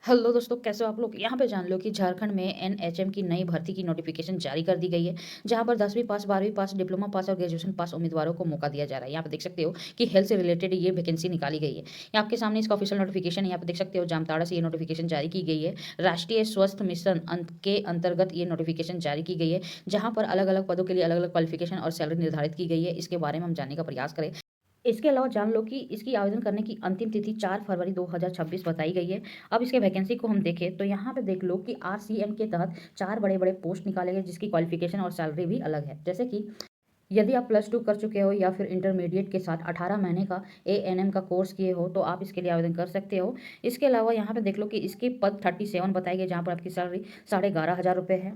Hello दोस्तों, कैसे हो आप लोग। यहाँ पे जान लो कि झारखंड में एनएचएम की नई भर्ती की नोटिफिकेशन जारी कर दी गई है, जहाँ पर 10वीं पास, 12वीं पास, डिप्लोमा पास और ग्रेजुएशन पास उम्मीदवारों को मौका दिया जा रहा है। यहाँ पे देख सकते हो कि हेल्थ से रिलेटेड ये वैकेंसी निकाली गई है। ये आपके सामने इसका ऑफिशियल नोटिफिकेशन है। यहाँ पे देख सकते हो जामताड़ा से ये नोटिफिकेशन जारी की गई है। राष्ट्रीय स्वास्थ्य मिशन के अंतर्गत ये नोटिफिकेशन जारी की गई है, जहाँ पर अलग अलग पदों के लिए अलग अलग क्वालिफिकेशन और सैलरी निर्धारित की गई है। इसके बारे में हम जानने का प्रयास करें। इसके अलावा जान लो कि इसकी आवेदन करने की अंतिम तिथि 4 फरवरी 2026 बताई गई है। अब इसके वैकेंसी को हम देखें तो यहाँ पे देख लो कि आरसीएम के तहत 4 बड़े-बड़े पोस्ट निकाले गए, जिसकी क्वालिफिकेशन और सैलरी भी अलग है। जैसे कि यदि आप +2 कर चुके हो या फिर इंटरमीडिएट के साथ 18 महीने का एएनएम का कोर्स किए हो, तो आप इसके लिए आवेदन कर सकते हो। इसके अलावा यहाँ पे देख लो कि इसकी पद 37 बताई गई, जहाँ पर आपकी सैलरी 11,500 रुपये है।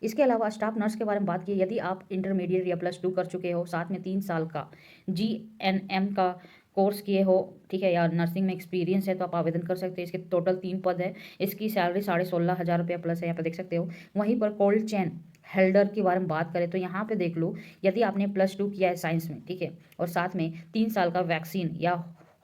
इसके अलावा स्टाफ नर्स के बारे में बात की, यदि आप इंटरमीडिएट या +2 कर चुके हो, साथ में 3 साल का जीएनएम का कोर्स किए हो, ठीक है, या नर्सिंग में एक्सपीरियंस है, तो आप आवेदन कर सकते हैं। इसके टोटल 3 पद है। इसकी सैलरी 16,500 रुपये प्लस है, यहाँ पे देख सकते हो। वहीं पर कोल्ड चेन हेल्डर के बारे में बात करें तो यहाँ पे देख लो, यदि आपने +2 किया है साइंस में, ठीक है, और साथ में 3 साल का वैक्सीन या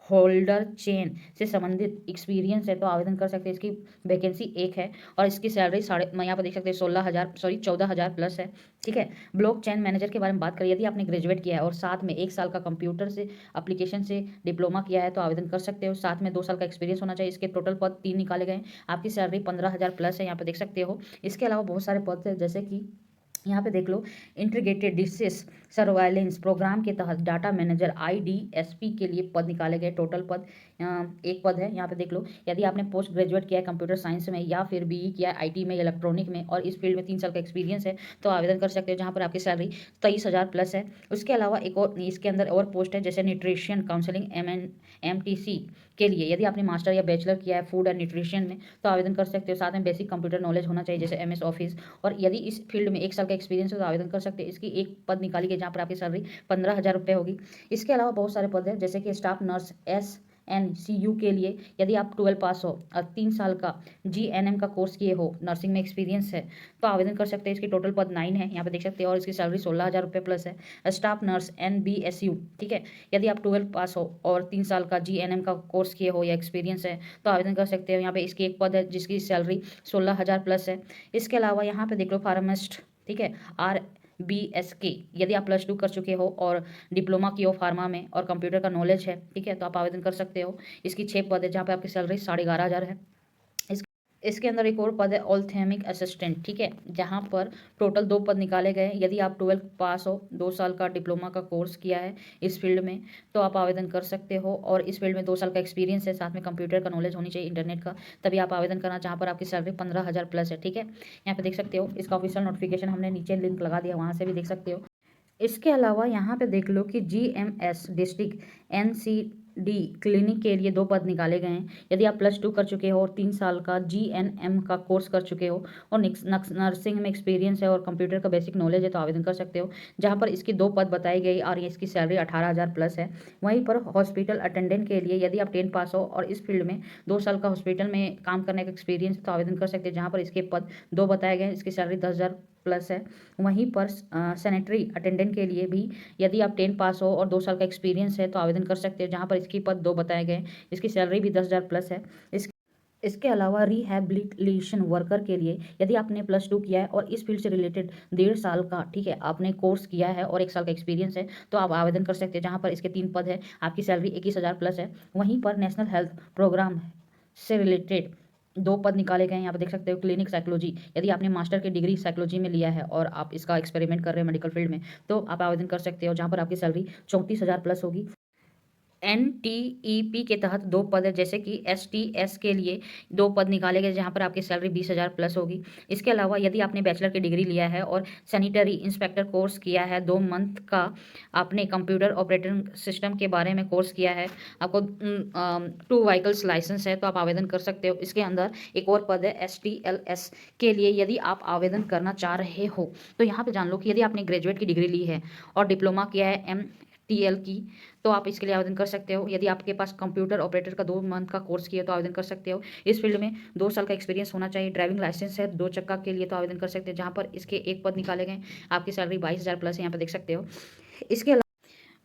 होल्डर चेन से संबंधित एक्सपीरियंस है, तो आवेदन कर सकते हैं। इसकी वैकेंसी एक है और इसकी सैलरी मैं यहाँ पर देख सकते हैं 14,000 प्लस है, ठीक है। ब्लॉक चेन मैनेजर के बारे में बात करें, यदि आपने ग्रेजुएट किया है और साथ में 1 साल का कंप्यूटर से एप्लीकेशन से डिप्लोमा किया है, तो आवेदन कर सकते हो। साथ में 2 साल का एक्सपीरियंस होना चाहिए। इसके टोटल पद 3 निकाले गए हैं। आपकी सैलरी 15,000 प्लस है, यहाँ पर देख सकते हो। इसके अलावा बहुत सारे पद है, जैसे कि यहाँ पे देख लो, इंटीग्रेटेड डिसीज सर्वाइलेंस प्रोग्राम के तहत डाटा मैनेजर आईडीएसपी के लिए पद निकाले गए। टोटल पद एक पद है। यहाँ पे देख लो, यदि आपने पोस्ट ग्रेजुएट किया है कंप्यूटर साइंस में या फिर बीई किया है आईटी में, इलेक्ट्रॉनिक में, और इस फील्ड में 3 साल का एक्सपीरियंस है, तो आवेदन कर सकते हो, जहाँ पर आपकी सैलरी 23,000 प्लस है। उसके अलावा एक और इसके अंदर और पोस्ट है, जैसे न्यूट्रिशन काउंसलिंग एमटीसी के लिए, यदि आपने मास्टर या बैचलर किया है फूड एंड न्यूट्रिशन में, तो आवेदन कर सकते हो। साथ में बेसिक कंप्यूटर नॉलेज होना चाहिए, जैसे एमएस ऑफिस, और यदि इस फील्ड में 1 साल का एक्सपीरियंस है, तो आवेदन कर सकते हैं। इसकी एक पद निकाली गई, जहाँ पर आपकी सैलरी 15,000 रुपये होगी। इसके अलावा बहुत सारे पद हैं, जैसे कि स्टाफ नर्स SNCU के लिए, यदि आप 12 पास हो और 3 साल का GNM का कोर्स किए हो, नर्सिंग में एक्सपीरियंस है, तो आवेदन कर सकते हैं। इसकी टोटल पद 9 है, यहाँ पे देख सकते हैं, और इसकी सैलरी 16,000 रुपये प्लस है। स्टाफ नर्स NBSU, ठीक है, यदि आप 12 पास हो और 3 साल का GNM का कोर्स किए हो या एक्सपीरियंस है, तो आवेदन कर सकते हो। यहाँ पे इसकी एक पद है, जिसकी सैलरी 16,000 प्लस है। इसके अलावा यहाँ पे देख लो, फार्मासिस्ट, ठीक है, RBSK, यदि आप +2 कर चुके हो और डिप्लोमा की हो फार्मा में और कंप्यूटर का नॉलेज है, ठीक है, तो आप आवेदन कर सकते हो। इसकी 6 पद है, जहाँ पे आपकी सैलरी 11,500 है। इसके अंदर एक और पद है ऑल्थेमिक असिस्टेंट, ठीक है, जहाँ पर टोटल 2 पद निकाले गए हैं। यदि आप 12 पास हो, 2 साल का डिप्लोमा का कोर्स किया है इस फील्ड में, तो आप आवेदन कर सकते हो, और इस फील्ड में 2 साल का एक्सपीरियंस है, साथ में कंप्यूटर का नॉलेज होनी चाहिए, इंटरनेट का, तभी आप आवेदन करना, जहाँ पर आपकी सैलरी 15,000 प्लस है, ठीक है। यहाँ पे देख सकते हो, इसका ऑफिशियल नोटिफिकेशन हमने नीचे लिंक लगा दिया, वहाँ से भी देख सकते हो। इसके अलावा यहाँ पे देख लो कि GMS डिस्ट्रिक्ट NCD क्लिनिक के लिए 2 पद निकाले गए हैं। यदि आप +2 कर चुके हो और 3 साल का GNM का कोर्स कर चुके हो और नर्सिंग में एक्सपीरियंस है और कंप्यूटर का बेसिक नॉलेज है, तो आवेदन कर सकते हो, जहाँ पर इसकी 2 पद बताई गई और इसकी सैलरी 18,000 प्लस है। वहीं पर हॉस्पिटल अटेंडेंट के लिए, यदि आप 10 पास हो और इस फील्ड में 2 साल का हॉस्पिटल में काम करने का एक्सपीरियंस है, तो आवेदन कर सकते हैं, जहाँ पर इसके पद 2 बताए गए हैं। इसकी सैलरी 10,000 प्लस है। वहीं पर सैनिटरी अटेंडेंट के लिए भी, यदि आप 10 पास हो और 2 साल का एक्सपीरियंस है, तो आवेदन कर सकते हैं, जहाँ पर इसकी पद 2 बताए गए हैं। इसकी सैलरी भी 10,000 प्लस है। इसके अलावा रिहैबिलिटेशन वर्कर के लिए, यदि आपने +2 किया है और इस फील्ड से रिलेटेड 1.5 साल का, ठीक है, आपने कोर्स किया है और 1 साल का एक्सपीरियंस है, तो आप आवेदन कर सकते हैं, जहाँ पर इसके 3 पद है। आपकी सैलरी 21,000 प्लस है। वहीं पर नेशनल हेल्थ प्रोग्राम से रिलेटेड 2 पद निकाले गए हैं, यहाँ पे देख सकते हो। क्लिनिक साइकोलॉजी, यदि आपने मास्टर की डिग्री साइकोलॉजी में लिया है और आप इसका एक्सपेरिमेंट कर रहे हैं मेडिकल फील्ड में, तो आप आवेदन कर सकते हो, जहाँ पर आपकी सैलरी 34,000 प्लस होगी। NTEP के तहत 2 पद है, जैसे कि STS के लिए 2 पद निकाले गए, जहाँ पर आपकी सैलरी 20,000 प्लस होगी। इसके अलावा यदि आपने बैचलर की डिग्री लिया है और सैनिटरी इंस्पेक्टर कोर्स किया है, 2 मंथ का आपने कंप्यूटर ऑपरेटिंग सिस्टम के बारे में कोर्स किया है, आपको 2 व्हीकल्स लाइसेंस है, तो आप आवेदन कर सकते हो। इसके अंदर एक और पद है STLS के लिए, यदि आप आवेदन करना चाह रहे हो, तो यहाँ पर जान लो कि यदि आपने ग्रेजुएट की डिग्री ली है और डिप्लोमा किया है MTL की, तो आप इसके लिए आवेदन कर सकते हो। यदि आपके पास कंप्यूटर ऑपरेटर का 2 मंथ का कोर्स किया, तो आवेदन कर सकते हो। इस फील्ड में 2 साल का एक्सपीरियंस होना चाहिए। ड्राइविंग लाइसेंस है 2 चक्का के लिए, तो आवेदन कर सकते हैं, जहाँ पर इसके एक पद निकाले गए। आपकी सैलरी 22,000 प्लस है, यहाँ पर देख सकते हो। इसके अलावा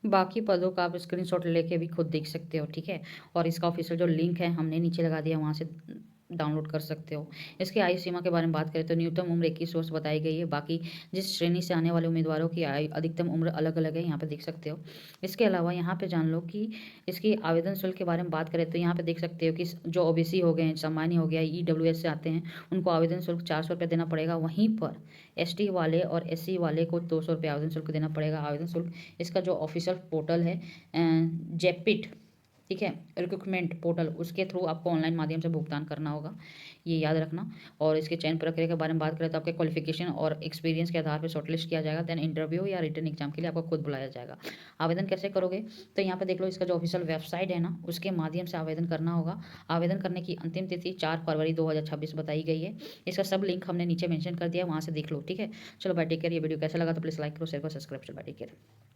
बाकी पदों का आप स्क्रीनशॉट लेके भी खुद देख सकते हो, ठीक है, और इसका ऑफिशियल जो लिंक है हमने नीचे लगा दिया, वहाँ से डाउनलोड कर सकते हो। इसकी आयु सीमा के बारे में बात करें तो न्यूनतम उम्र 21 वर्ष बताई गई है। बाकी जिस श्रेणी से आने वाले उम्मीदवारों की आयु अधिकतम उम्र अलग-अलग है, यहाँ पे देख सकते हो। इसके अलावा यहाँ पे जान लो कि इसकी आवेदन शुल्क के बारे में बात करें तो यहाँ पे देख सकते हो कि जो ओबीसी हो गए हैं, सामान्य हो गया, ईडब्ल्यूएस से आते हैं, उनको आवेदन शुल्क 400 रुपये देना पड़ेगा। वहीं पर एसटी वाले और एससी वाले को 200 रुपये आवेदन शुल्क देना पड़ेगा। आवेदन शुल्क इसका जो ऑफिशियल पोर्टल है जेपिट, ठीक है, रिक्रूटमेंट पोर्टल, उसके थ्रू आपको ऑनलाइन माध्यम से भुगतान करना होगा, ये याद रखना। और इसके चयन प्रक्रिया के बारे में बात करें तो आपके क्वालिफिकेशन और एक्सपीरियंस के आधार पर शॉर्टलिस्ट किया जाएगा। देन इंटरव्यू या रिटर्न एग्जाम के लिए आपको खुद बुलाया जाएगा। आवेदन कैसे करोगे तो यहाँ पे देख लो, इसका जो ऑफिशियल वेबसाइट है ना, उसके माध्यम से आवेदन करना होगा। आवेदन करने की अंतिम तिथि 4 फरवरी 2026 बताई गई है। इसका सब लिंक हमने नीचे मेंशन कर दिया है, वहाँ से देख लो, ठीक है। चलो बाय, टेक केयर। ये वीडियो कैसा लगा तो प्लीज़ लाइक करो, शेयर करो, सब्सक्राइब। चलो बाय, टेक केयर।